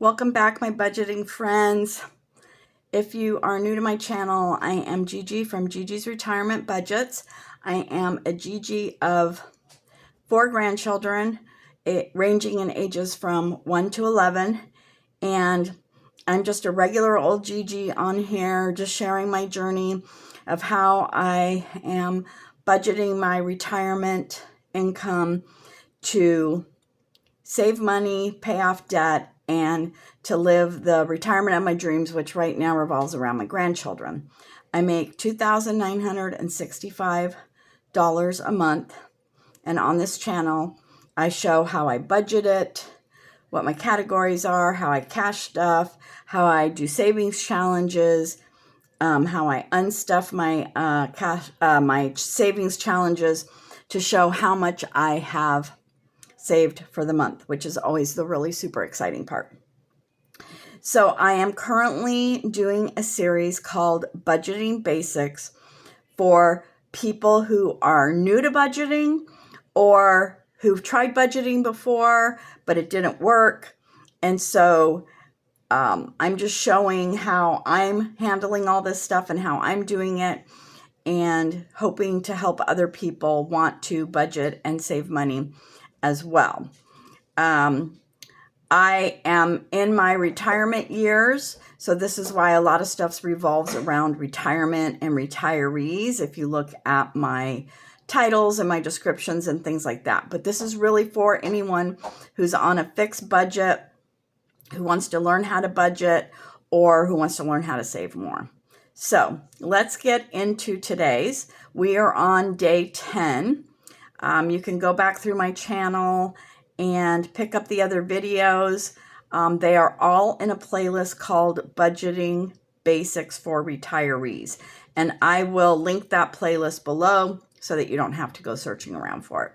Welcome back, my budgeting friends. If you are new to my channel, I am Gigi from Gigi's Retirement Budgets. I am a Gigi of 4 grandchildren, ranging in ages from 1 to 11. And I'm just a regular old Gigi on here, just sharing my journey of how I am budgeting my retirement income to save money, pay off debt, and to live the retirement of my dreams, which right now revolves around my grandchildren. I make $2,965 a month, and on this channel, I show how I budget it, what my categories are, how I cash stuff, how I do savings challenges, how I unstuff my my savings challenges to show how much I have saved for the month, which is always the really super exciting part. So I am currently doing a series called Budgeting Basics for people who are new to budgeting or who've tried budgeting before, but it didn't work. And so I'm just showing how I'm handling all this stuff and how I'm doing it, and hoping to help other people want to budget and save money as well. I am in my retirement years, so this is why a lot of stuff revolves around retirement and retirees, if you look at my titles and my descriptions and things like that. But this is really for anyone who's on a fixed budget, who wants to learn how to budget, or who wants to learn how to save more. So let's get into today's. We are on day 10. You can go back through my channel and pick up the other videos. They are all in a playlist called Budgeting Basics for Retirees. And I will link that playlist below so that you don't have to go searching around for it.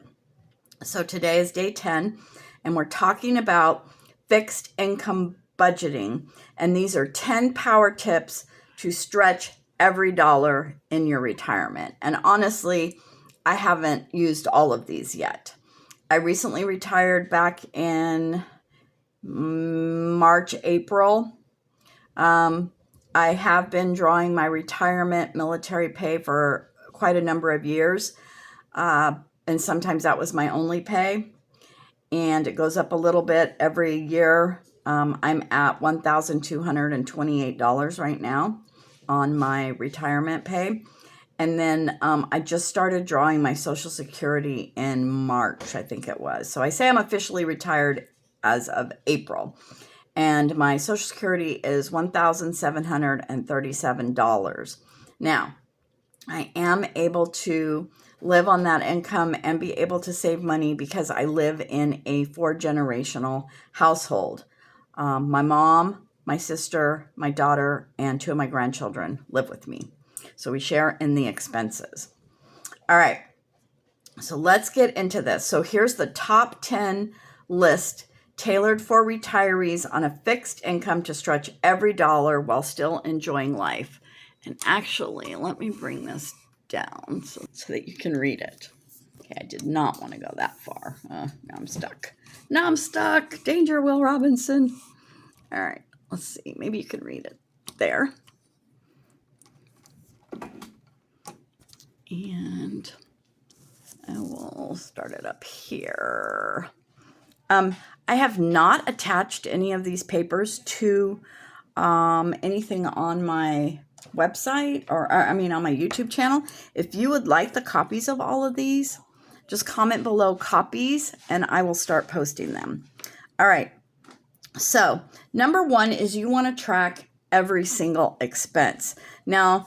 So today is day 10, and we're talking about fixed income budgeting. And these are 10 power tips to stretch every dollar in your retirement. And honestly, I haven't used all of these yet. I recently retired back in March, April. I have been drawing my retirement military pay for quite a number of years. And sometimes that was my only pay. And it goes up a little bit every year. I'm at $1,228 right now on my retirement pay. And then I just started drawing my Social Security in March, I think it was. So I say I'm officially retired as of April. And my Social Security is $1,737. Now, I am able to live on that income and be able to save money because I live in a 4-generational household. My mom, my sister, my daughter, and 2 of my grandchildren live with me. So we share in the expenses. All right, so let's get into this. So here's the top 10 list tailored for retirees on a fixed income to stretch every dollar while still enjoying life. And actually, let me bring this down so that you can read it. Okay, I did not want to go that far. Now I'm stuck. Now I'm stuck. Danger, Will Robinson. All right, let's see. Maybe you can read it there. And I will start it up here. I have not attached any of these papers to anything on my website or on my YouTube channel. If you would like the copies of all of these, just comment below copies and I will start posting them. All right. So number 1 is you want to track every single expense. Now,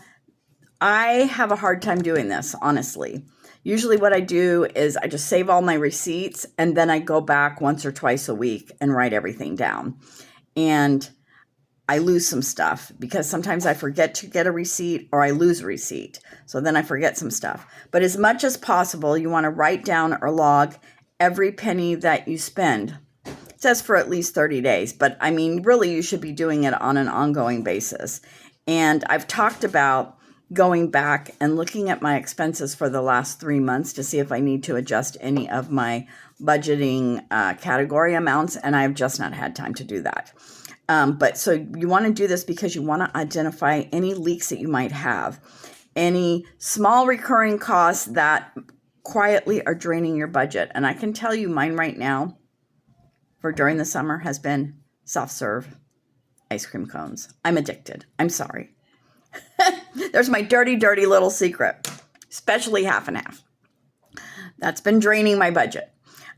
I have a hard time doing this, honestly. Usually what I do is I just save all my receipts and then I go back once or twice a week and write everything down. And I lose some stuff because sometimes I forget to get a receipt or I lose a receipt. So then I forget some stuff. But as much as possible, you want to write down or log every penny that you spend. It says for at least 30 days, but I mean, really you should be doing it on an ongoing basis. And I've talked about going back and looking at my expenses for the last 3 months to see if I need to adjust any of my budgeting category amounts, and I've just not had time to do that. But so you want to do this because you want to identify any leaks that you might have, any small recurring costs that quietly are draining your budget. And I can tell you mine right now for during the summer has been soft serve ice cream cones. I'm addicted. I'm sorry. There's my dirty, dirty little secret, especially half and half. That's been draining my budget.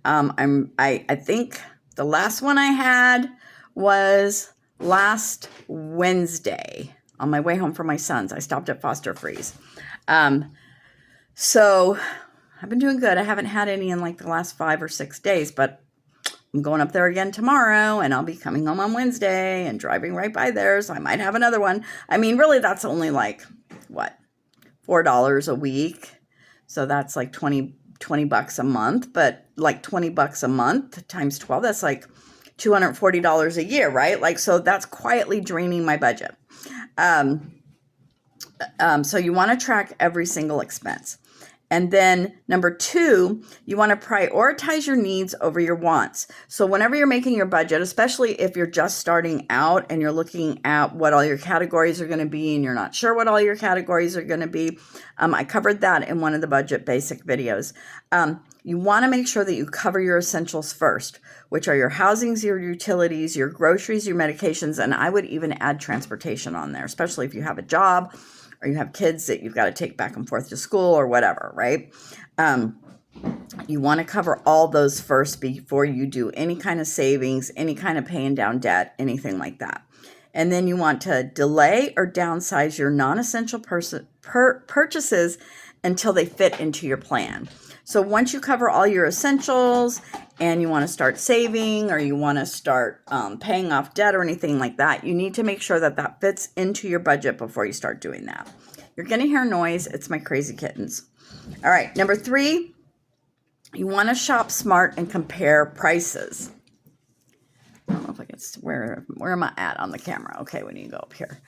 I think the last one I had was last Wednesday on my way home from my son's. I stopped at Foster Freeze. So I've been doing good. I haven't had any in like the last 5 or 6 days, but I'm going up there again tomorrow, and I'll be coming home on Wednesday and driving right by there, so I might have another one. I mean, really, that's only like, what, $4 a week? So that's like 20 bucks a month, but like 20 bucks a month times 12, that's like $240 a year, right? Like, so that's quietly draining my budget. So you want to track every single expense. And then number 2, you want to prioritize your needs over your wants. So whenever you're making your budget, especially if you're just starting out and you're looking at what all your categories are going to be and you're not sure what all your categories are going to be, I covered that in one of the budget basic videos. You want to make sure that you cover your essentials first, which are your housings, your utilities, your groceries, your medications, and I would even add transportation on there, especially if you have a job or you have kids that you've got to take back and forth to school or whatever, right? You want to cover all those first before you do any kind of savings, any kind of paying down debt, anything like that. And then you want to delay or downsize your non-essential purchases until they fit into your plan. So once you cover all your essentials and you want to start saving or you want to start paying off debt or anything like that, you need to make sure that that fits into your budget before you start doing that. You're going to hear noise. It's my crazy kittens. All right. Number 3, you want to shop smart and compare prices. I don't know if I can, where am I at on the camera? Okay, we need to go up here.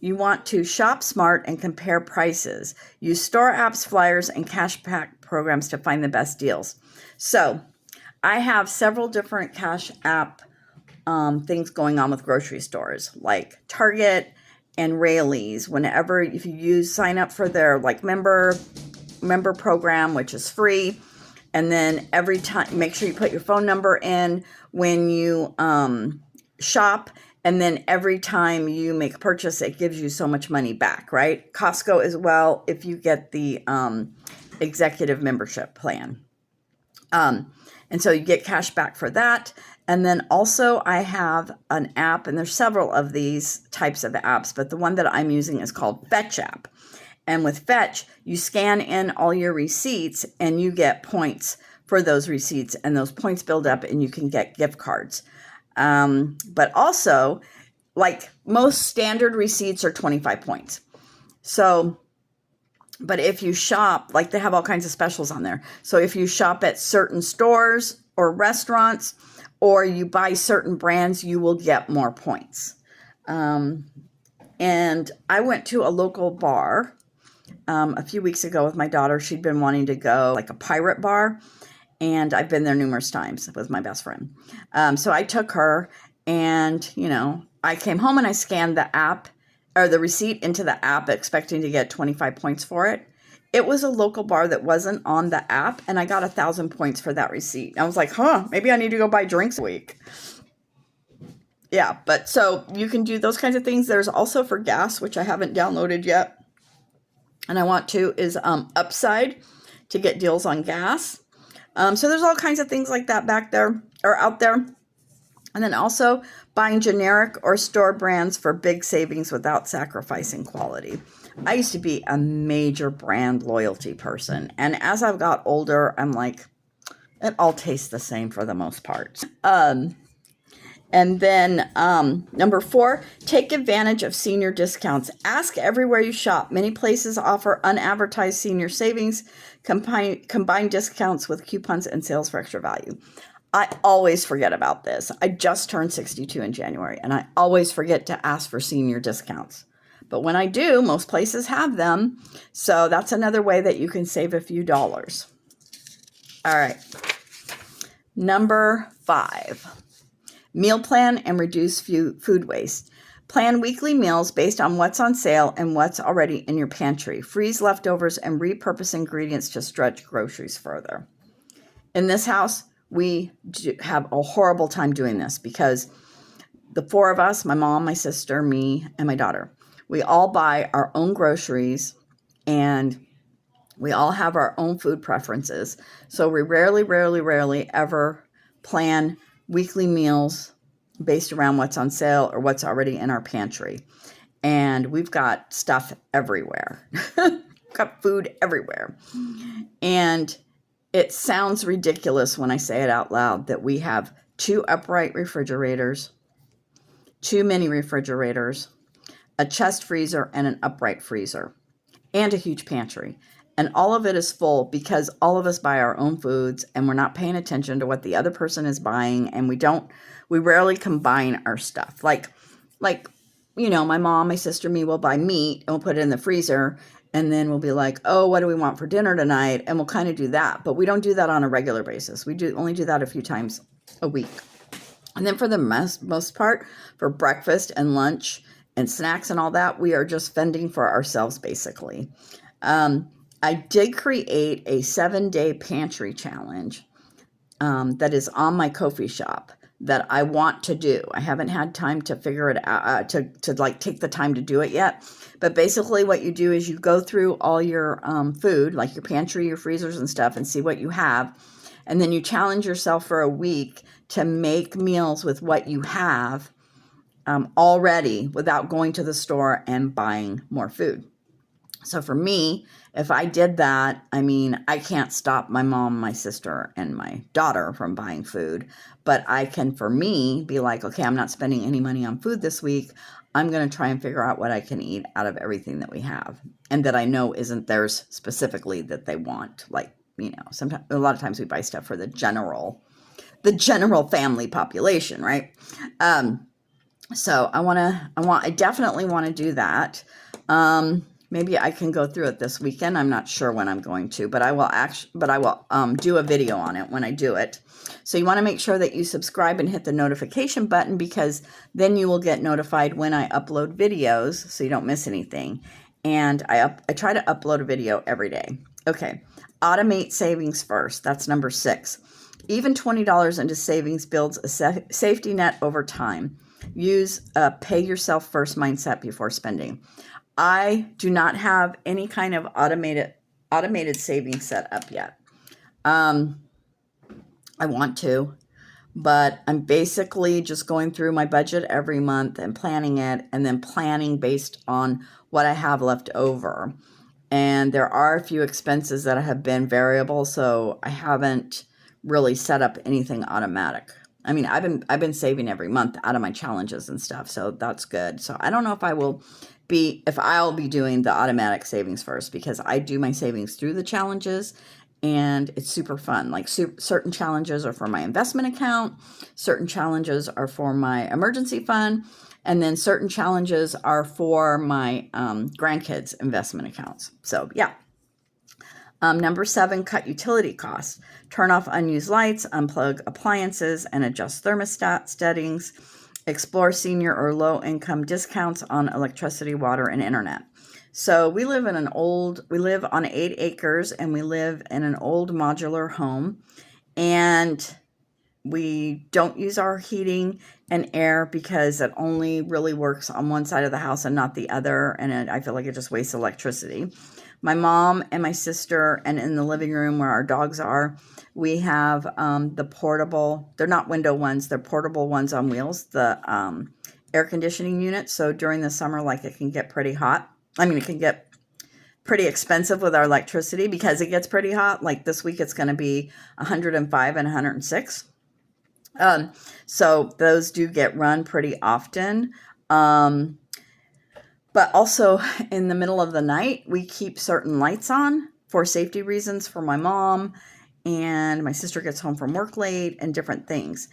You want to shop smart and compare prices. Use store apps, flyers, and cashback programs to find the best deals. So I have several different cash app things going on with grocery stores like Target and Raley's. Whenever, if you sign up for their like member program, which is free, and then every time, make sure you put your phone number in when you shop. And then every time you make a purchase, it gives you so much money back, right? Costco as well, if you get the executive membership plan. And so you get cash back for that. And then also I have an app, and there's several of these types of apps, but the one that I'm using is called Fetch app. And with Fetch, you scan in all your receipts and you get points for those receipts, and those points build up and you can get gift cards. But also, like most standard receipts are 25 points. So, but if you shop, like they have all kinds of specials on there. So if you shop at certain stores or restaurants, or you buy certain brands, you will get more points. And I went to a local bar a few weeks ago with my daughter. She'd been wanting to go, like a pirate bar. And I've been there numerous times with my best friend. So I took her, and, you know, I came home and I scanned the app or the receipt into the app expecting to get 25 points for it. It was a local bar that wasn't on the app, and I got 1,000 points for that receipt. I was like, maybe I need to go buy drinks a week. Yeah, but so you can do those kinds of things. There's also for gas, which I haven't downloaded yet, and I want to, is Upside to get deals on gas. So there's all kinds of things like that back there or out there. And then also buying generic or store brands for big savings without sacrificing quality. I used to be a major brand loyalty person. And as I've got older, I'm like, it all tastes the same for the most part. And then number 4, take advantage of senior discounts. Ask everywhere you shop. Many places offer unadvertised senior savings, combine discounts with coupons and sales for extra value. I always forget about this. I just turned 62 in January, and I always forget to ask for senior discounts. But when I do, most places have them. So that's another way that you can save a few dollars. All right. Number 5. Meal plan and reduce food waste. Plan weekly meals based on what's on sale and what's already in your pantry. Freeze leftovers and repurpose ingredients to stretch groceries further. In this house, we have a horrible time doing this because the four of us, my mom, my sister, me, and my daughter, we all buy our own groceries and we all have our own food preferences. So we rarely ever plan weekly meals based around what's on sale or what's already in our pantry. And we've got stuff everywhere. We've got food everywhere. And it sounds ridiculous when I say it out loud that we have 2 upright refrigerators, 2 mini refrigerators, a chest freezer, and an upright freezer, and a huge pantry. And all of it is full because all of us buy our own foods and we're not paying attention to what the other person is buying. And we rarely combine our stuff. Like, my mom, my sister, me will buy meat and we'll put it in the freezer. And then we'll be like, oh, what do we want for dinner tonight? And we'll kind of do that. But we don't do that on a regular basis. We only do that a few times a week. And then for the most part, for breakfast and lunch and snacks and all that, we are just fending for ourselves, basically. I did create a 7-day pantry challenge that is on my Ko-fi shop that I want to do. I haven't had time to figure it out, to take the time to do it yet. But basically what you do is you go through all your food, like your pantry, your freezers and stuff, and see what you have. And then you challenge yourself for a week to make meals with what you have already without going to the store and buying more food. So for me, if I did that, I can't stop my mom, my sister, and my daughter from buying food. But I can, for me, be like, okay, I'm not spending any money on food this week. I'm going to try and figure out what I can eat out of everything that we have and that I know isn't theirs specifically that they want. Like, sometimes, a lot of times we buy stuff for the general family population, right? So I definitely want to do that. Maybe I can go through it this weekend. I'm not sure when I'm going to, but I will do a video on it when I do it. So you want to make sure that you subscribe and hit the notification button because then you will get notified when I upload videos so you don't miss anything. And I try to upload a video every day. Okay. Automate savings first. That's number 6. Even $20 into savings builds a safety net over time. Use a pay yourself first mindset before spending. I do not have any kind of automated savings set up yet. I want to, but I'm basically just going through my budget every month and planning it and then planning based on what I have left over. And there are a few expenses that have been variable, so I haven't really set up anything automatic. I've been saving every month out of my challenges and stuff, so that's good. So I don't know if I'll be doing the automatic savings first because I do my savings through the challenges and it's super fun. Like certain challenges are for my investment account, certain challenges are for my emergency fund, and then certain challenges are for my grandkids' investment accounts. So yeah. Number 7, cut utility costs. Turn off unused lights, unplug appliances, and adjust thermostat settings. Explore senior or low-income discounts on electricity, water, and internet. So we live on 8 acres, and we live in an old modular home, and we don't use our heating and air because it only really works on one side of the house and not the other, and I feel like it just wastes electricity. My mom and my sister, and in the living room where our dogs are, we have the portable, they're not window ones, they're portable ones on wheels, the air conditioning units. So during the summer, it can get pretty hot. It can get pretty expensive with our electricity because it gets pretty hot. Like this week, it's going to be 105 and 106. So those do get run pretty often. But also in the middle of the night, we keep certain lights on for safety reasons for my mom, and my sister gets home from work late and different things.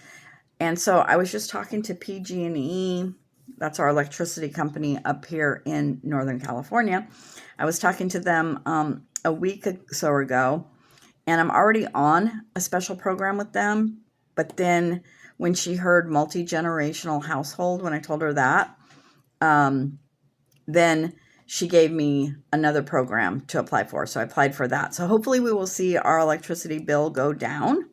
And so I was just talking to PG&E, that's our electricity company up here in Northern California. I was talking to them a week or so ago, and I'm already on a special program with them, but then when she heard multi-generational household, when I told her that, then she gave me another program to apply for. So I applied for that. So hopefully we will see our electricity bill go down.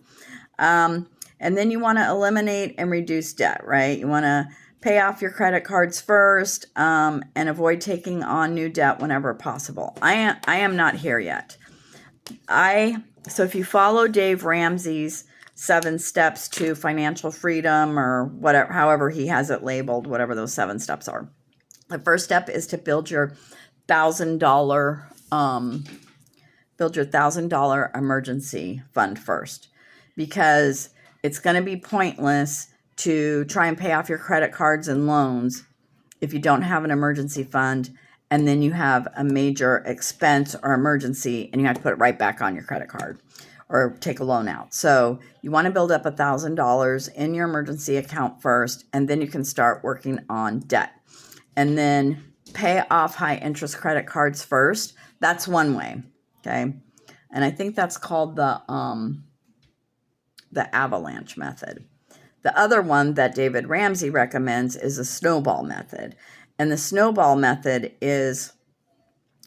And then you want to eliminate and reduce debt, right? You want to pay off your credit cards first, and avoid taking on new debt whenever possible. I am not here yet. So if you follow Dave Ramsey's 7 steps to financial freedom, or whatever, however he has it labeled, whatever those 7 steps are. The first step is to build your $1,000 emergency fund first, because it's going to be pointless to try and pay off your credit cards and loans if you don't have an emergency fund, and then you have a major expense or emergency and you have to put it right back on your credit card or take a loan out. So you want to build up $1,000 in your emergency account first, and then you can start working on debt. And then pay off high interest credit cards first. That's one way, okay? And I think that's called the avalanche method. The other one that David Ramsey recommends is the snowball method. And the snowball method is,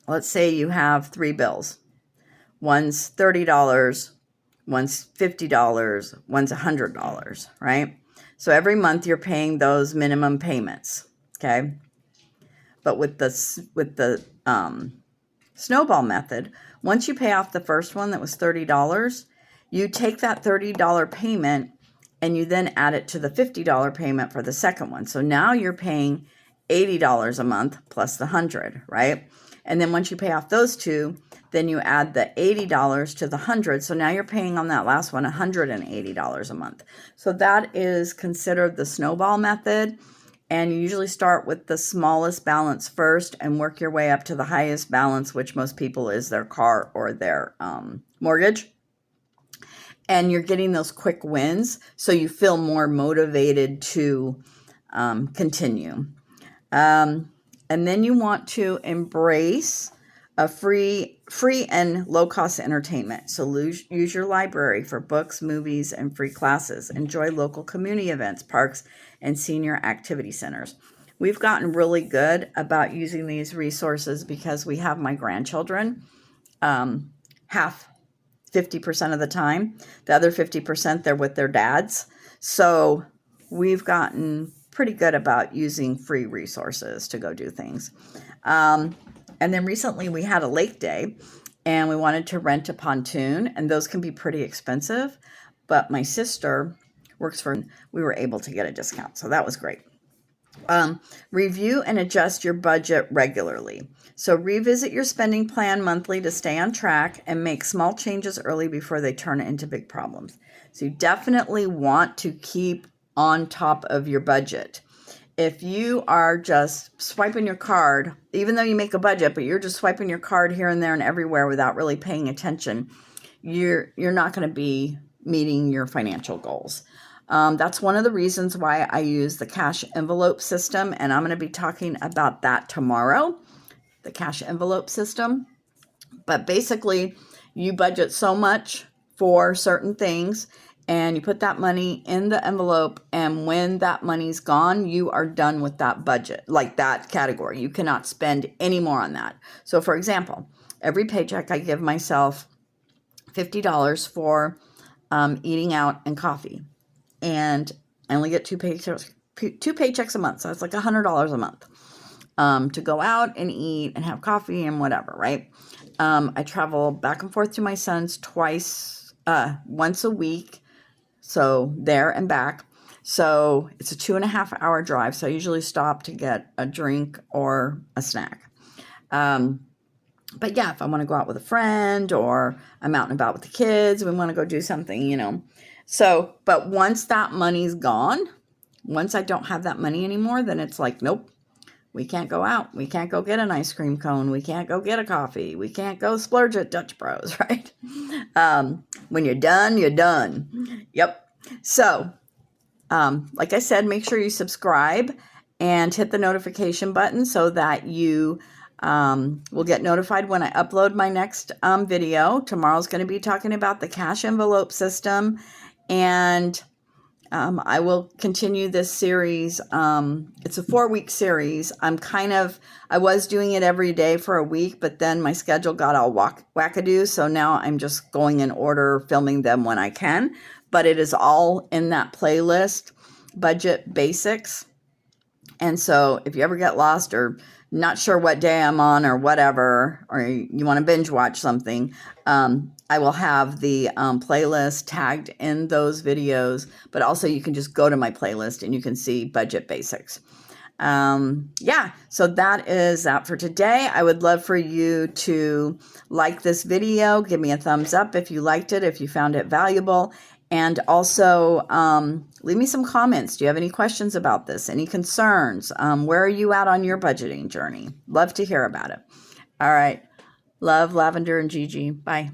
let's say you have 3 bills. One's $30, one's $50, one's $100, right? So every month you're paying those minimum payments, okay? But with the snowball method, once you pay off the first one that was $30, you take that $30 payment and you then add it to the $50 payment for the second one. So now you're paying $80 a month plus the $100, right? And then once you pay off those two, then you add the $80 to the $100. So now you're paying on that last one $180 a month. So that is considered the snowball method. And you usually start with the smallest balance first and work your way up to the highest balance, which most people is their car or their mortgage. And you're getting those quick wins, so you feel more motivated to continue. And then you want to embrace a free and low-cost entertainment. So use your library for books, movies, and free classes. Enjoy local community events, parks, and senior activity centers. We've gotten really good about using these resources because we have my grandchildren half 50% of the time. The other 50%, they're with their dads. So we've gotten pretty good about using free resources to go do things. And then recently we had a lake day and we wanted to rent a pontoon, and those can be pretty expensive. But my sister works for, we were able to get a discount. So that was great. Review and adjust your budget regularly. So revisit your spending plan monthly to stay on track and make small changes early before they turn into big problems. So you definitely want to keep on top of your budget. If you are just swiping your card, even though you make a budget, but you're just swiping your card here and there and everywhere without really paying attention, you're not going to be meeting your financial goals. That's one of the reasons why I use the cash envelope system, and I'm going to be talking about that tomorrow, the cash envelope system. But basically, you budget so much for certain things, and you put that money in the envelope, and when that money's gone, you are done with that budget, like that category. You cannot spend any more on that. So for example, every paycheck I give myself $50 for eating out and coffee. And I only get two paychecks a month. So it's like $100 a month to go out and eat and have coffee and whatever, right? I travel back and forth to my son's once a week. So there and back. So it's a 2.5-hour drive. So I usually stop to get a drink or a snack. But yeah, if I want to go out with a friend or I'm out and about with the kids, we want to go do something, So, but once that money's gone, once I don't have that money anymore, then it's like, nope, we can't go out. We can't go get an ice cream cone. We can't go get a coffee. We can't go splurge at Dutch Bros, right? When you're done, you're done. Yep. So, like I said, make sure you subscribe and hit the notification button so that you will get notified when I upload my next video. Tomorrow's going to be talking about the cash envelope system and I will continue this series. It's a 4-week series. I was doing it every day for a week, but then my schedule got all wackadoo. So now I'm just going in order, filming them when I can. But it is all in that playlist, Budget Basics. And so if you ever get lost or not sure what day I'm on or whatever, or you want to binge watch something, I will have the playlist tagged in those videos, but also you can just go to my playlist and you can see Budget Basics. Yeah, so that is that for today. I would love for you to like this video, give me a thumbs up if you liked it, if you found it valuable, and also leave me some comments. Do you have any questions about this? Any concerns? Where are you at on your budgeting journey? Love to hear about it. All right. Love, Lavender and Gigi. Bye.